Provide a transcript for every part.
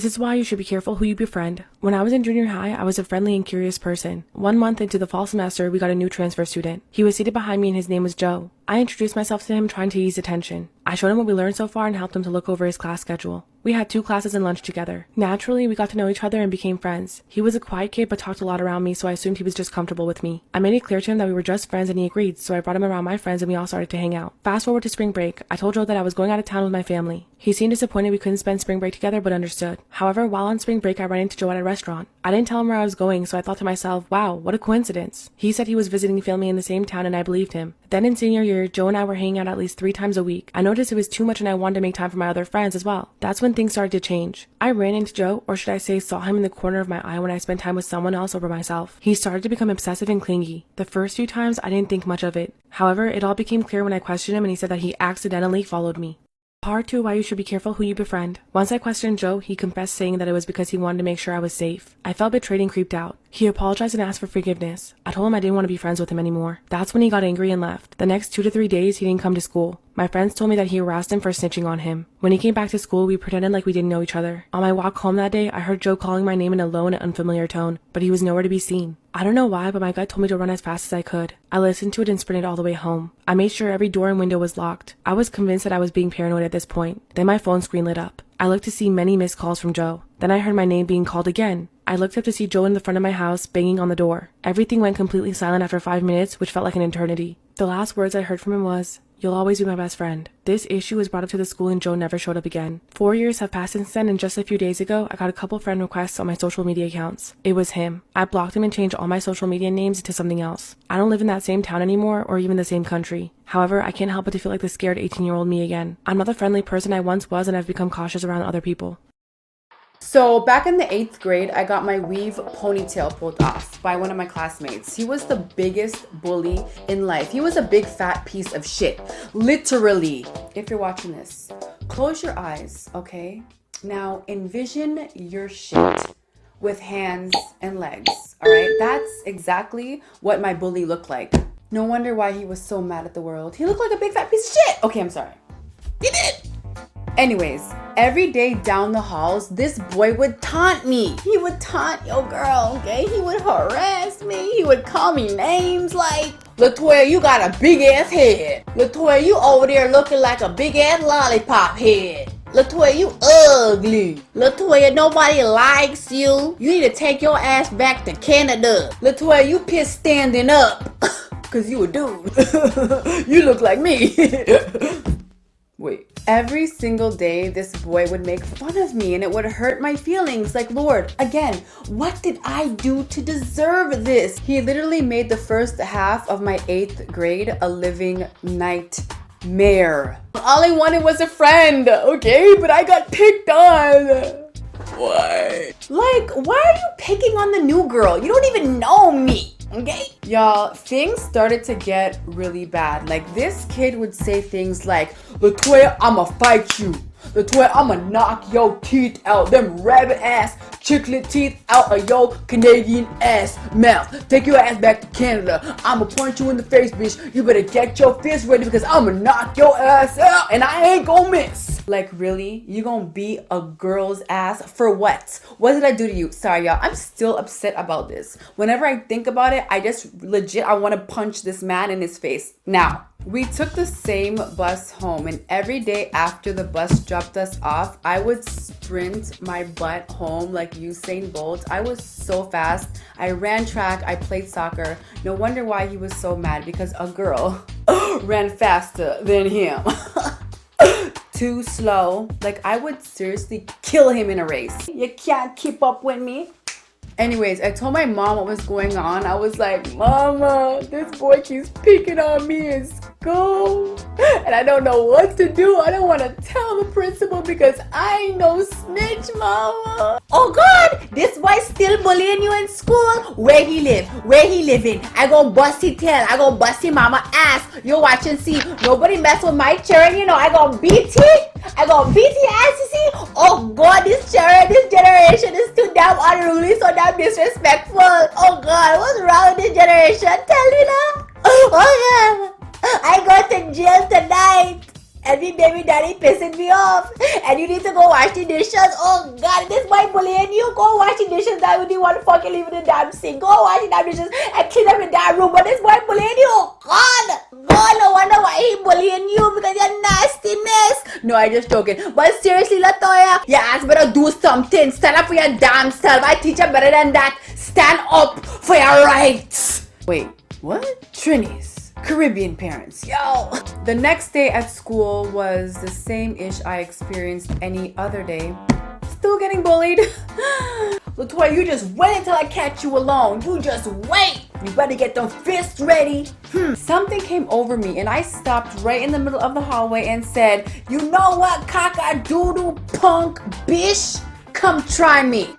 This is why you should be careful who you befriend. When I was in junior high, I was a friendly and curious person. 1 month into the fall semester, we got a new transfer student. He was seated behind me and his name was Joe. I introduced myself to him trying to ease attention. I showed him what we learned so far and helped him to look over his class schedule. We had 2 classes and lunch together. Naturally, we got to know each other and became friends. He was a quiet kid but talked a lot around me, so I assumed he was just comfortable with me. I made it clear to him that we were just friends and he agreed, so I brought him around my friends and we all started to hang out. Fast forward to spring break, I told Joe that I was going out of town with my family. He seemed disappointed we couldn't spend spring break together but understood. However, while on spring break I ran into Joe at a restaurant. I didn't tell him where I was going, so I thought to myself, wow, what a coincidence. He said he was visiting family in the same town and I believed him. Then in senior year, Joe and I were hanging out at least 3 times a week. I noticed it was too much and I wanted to make time for my other friends as well. That's when things started to change. I ran into Joe, or should I say saw him in the corner of my eye when I spent time with someone else over myself. He started to become obsessive and clingy. The first few times I didn't think much of it. However, it all became clear when I questioned him and he said that he accidentally followed me. Part 2, why you should be careful who you befriend. Once I questioned Joe, he confessed saying that it was because he wanted to make sure I was safe. I felt betrayed and creeped out. He apologized and asked for forgiveness. I told him I didn't want to be friends with him anymore. That's when he got angry and left. The next 2 to 3 days, he didn't come to school. My friends told me that he harassed him for snitching on him. When he came back to school, we pretended like we didn't know each other. On my walk home that day, I heard Joe calling my name in a low and unfamiliar tone, but he was nowhere to be seen. I don't know why, but my gut told me to run as fast as I could. I listened to it and sprinted all the way home. I made sure every door and window was locked. I was convinced that I was being paranoid at this point. Then my phone screen lit up. I looked to see many missed calls from Joe. Then I heard my name being called again. I looked up to see Joe in the front of my house, banging on the door. Everything went completely silent after 5 minutes, which felt like an eternity. The last words I heard from him was, "You'll always be my best friend." This issue was brought up to the school and Joe never showed up again. 4 years have passed since then, and just a few days ago, I got a couple friend requests on my social media accounts. It was him. I blocked him and changed all my social media names into something else. I don't live in that same town anymore or even the same country. However, I can't help but to feel like the scared 18-year-old me again. I'm not the friendly person I once was and I've become cautious around other people. So back in the 8th grade, I got my weave ponytail pulled off by one of my classmates. He was the biggest bully in life. He was a big fat piece of shit. Literally. If you're watching this, close your eyes, okay? Now envision your shit with hands and legs, all right? That's exactly what my bully looked like. No wonder why he was so mad at the world. He looked like a big fat piece of shit. Okay, I'm sorry. He did. Anyways, every day down the halls, this boy would taunt me. He would taunt your girl, okay? He would harass me. He would call me names like, "Latoya, you got a big ass head. Latoya, you over there looking like a big ass lollipop head. Latoya, you ugly. Latoya, nobody likes you. You need to take your ass back to Canada. Latoya, you pissed standing up." Cause you a dude. You look like me. Wait. Every single day, this boy would make fun of me and it would hurt my feelings. Like, Lord, again, what did I do to deserve this? He literally made the first half of my 8th grade a living nightmare. All I wanted was a friend, okay? But I got picked on. Why? Like, why are you picking on the new girl? You don't even know me. Okay? Y'all, things started to get really bad. Like, this kid would say things like, "Latoya, I'ma fight you. Latoya, I'ma knock your teeth out. Them rabbit ass chiclet teeth out of your Canadian ass mouth. Take your ass back to Canada. I'ma punch you in the face, bitch. You better get your fist ready because I'ma knock your ass out and I ain't gonna miss." Like, really? You gonna beat a girl's ass for what? What did I do to you? Sorry, y'all. I'm still upset about this. Whenever I think about it, I just legit, I want to punch this man in his face. Now, we took the same bus home, and every day after the bus dropped us off, I would sprint my butt home like Usain Bolt. I was so fast. I ran track. I played soccer. No wonder why he was so mad, because a girl ran faster than him. Too slow. Like, I would seriously kill him in a race. You can't keep up with me. Anyways, I told my mom what was going on. I was like, "Mama, this boy keeps picking on me in school. And I don't know what to do. I don't want to tell the principal because I ain't no snitch, Mama." "Oh God, this boy still bullying you in school? Where he live? Where he living? I go bust his tail. I go bust his mama ass. You watch and see. Nobody mess with my children, you know. I go beat it. I go beat his ass, you see. Oh God, this children, this generation is too damn unruly, so damn disrespectful. Oh God, what's wrong with this generation? Tell me now. Oh yeah, I go to jail tonight. And baby daddy pissing me off. And you need to go wash the dishes. Oh God, this white bullying you. Go wash the dishes. Now you want to fucking leave in the damn sink. Go wash the damn dishes and clean up the damn room. But this white bullying you. God, no wonder why he bullying you, because you're nastiness. No, I just joking. But seriously, Latoya, your ass better do something. Stand up for your damn self. I teach you better than that. Stand up for your rights. Wait, what? Trini's Caribbean parents. Yo. The next day at school was the same ish I experienced any other day. Still getting bullied. Latoya, you just wait until I catch you alone. You just wait. You better get them fists ready. Something came over me and I stopped right in the middle of the hallway and said, you know what, cock-a-doodle punk bitch? Come try me.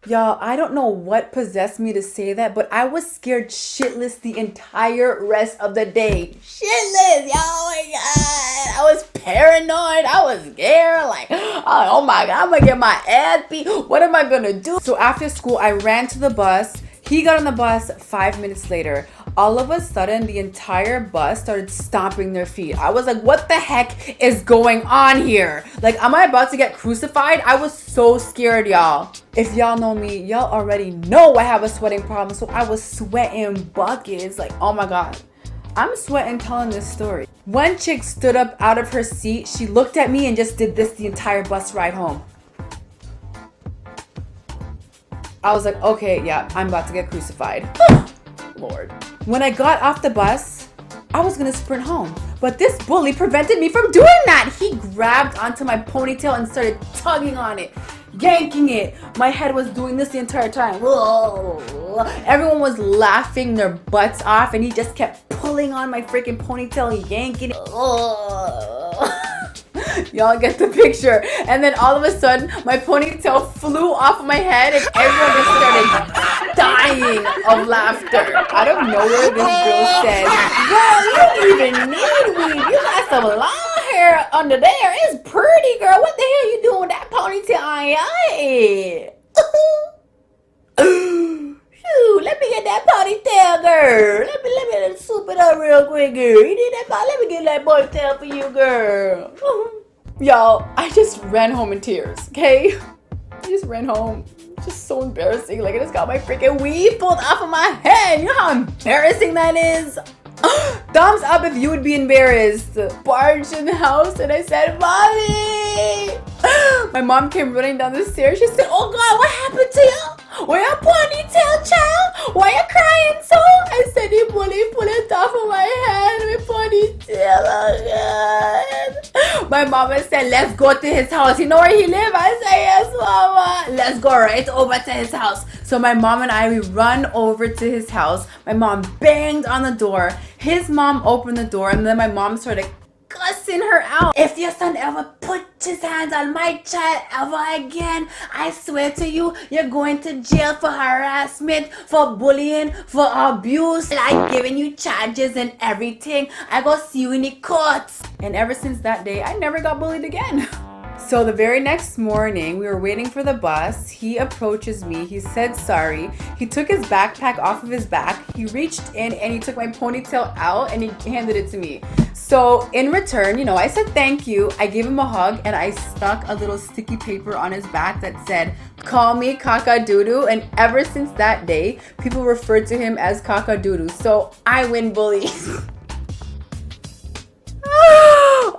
Y'all, I don't know what possessed me to say that, but I was scared shitless the entire rest of the day. Shitless, yo, oh my God. I was paranoid. I was scared. Like, oh my God, I'm gonna get my ass beat. What am I gonna do? So after school, I ran to the bus. He got on the bus 5 minutes later. All of a sudden, the entire bus started stomping their feet. I was like, what the heck is going on here? Like, am I about to get crucified? I was so scared, y'all. If y'all know me, y'all already know I have a sweating problem. So I was sweating buckets. Like, oh my God. I'm sweating telling this story. One chick stood up out of her seat. She looked at me and just did this the entire bus ride home. I was like, okay, yeah, I'm about to get crucified. Lord. When I got off the bus, I was gonna sprint home. But this bully prevented me from doing that. He grabbed onto my ponytail and started tugging on it, yanking it. My head was doing this the entire time. Everyone was laughing their butts off and he just kept pulling on my freaking ponytail, yanking it. Y'all get the picture. And then all of a sudden, my ponytail flew off of my head and everyone just started dying of laughter. Out of nowhere, this girl said, girl, you don't even need weave. You got some long hair under there. It's pretty, girl. What the hell you doing with that ponytail on your head? Shoot, let me get that ponytail, girl. Let me swoop it up real quick, girl. You need that? Let me get that ponytail for you, girl. Y'all, I just ran home in tears, okay? I just ran home. Just so embarrassing. Like, I just got my freaking weave pulled off of my head. You know how embarrassing that is? Thumbs up if you would be embarrassed. Barged in the house and I said, Mommy! My mom came running down the stairs. She said, oh God, what happened to you? Why your ponytail, child? Why you crying so? I said, the bully pulled it off of my head. My ponytail, oh God. My mama said, let's go to his house. You know where he lives? I said, yes, Mama. Let's go right over to his house. So my mom and I, we run over to his house. My mom banged on the door. His mom opened the door and then my mom started cussing her out. If your son ever put his hands on my child ever again, I swear to you, you're going to jail for harassment, for bullying, for abuse. Like giving you charges and everything. I go see you in the courts. And ever since that day, I never got bullied again. So the very next morning, we were waiting for the bus. He approaches me. He said sorry. He took his backpack off of his back. He reached in and he took my ponytail out and he handed it to me. So in return, you know, I said thank you. I gave him a hug and I stuck a little sticky paper on his back that said, call me cock-a-doodle. And ever since that day, people referred to him as cock-a-doodle. So I win bully.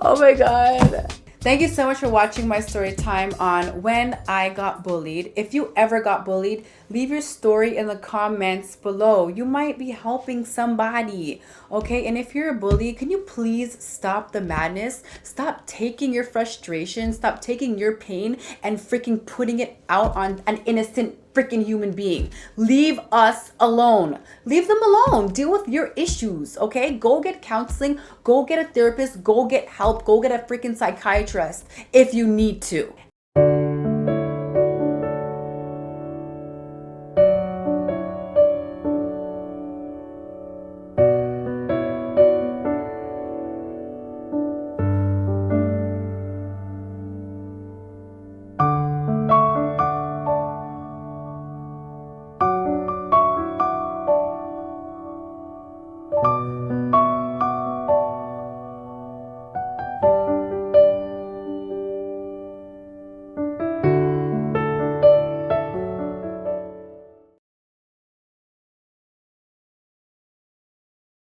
Oh my God. Thank you so much for watching my story time on when I got bullied. If you ever got bullied, leave your story in the comments below. You might be helping somebody, okay? And if you're a bully, can you please stop the madness? Stop taking your frustration, stop taking your pain and freaking putting it out on an innocent freaking human being. Leave us alone. Leave them alone. Deal with your issues, okay? Go get counseling, go get a therapist, go get help, go get a freaking psychiatrist if you need to.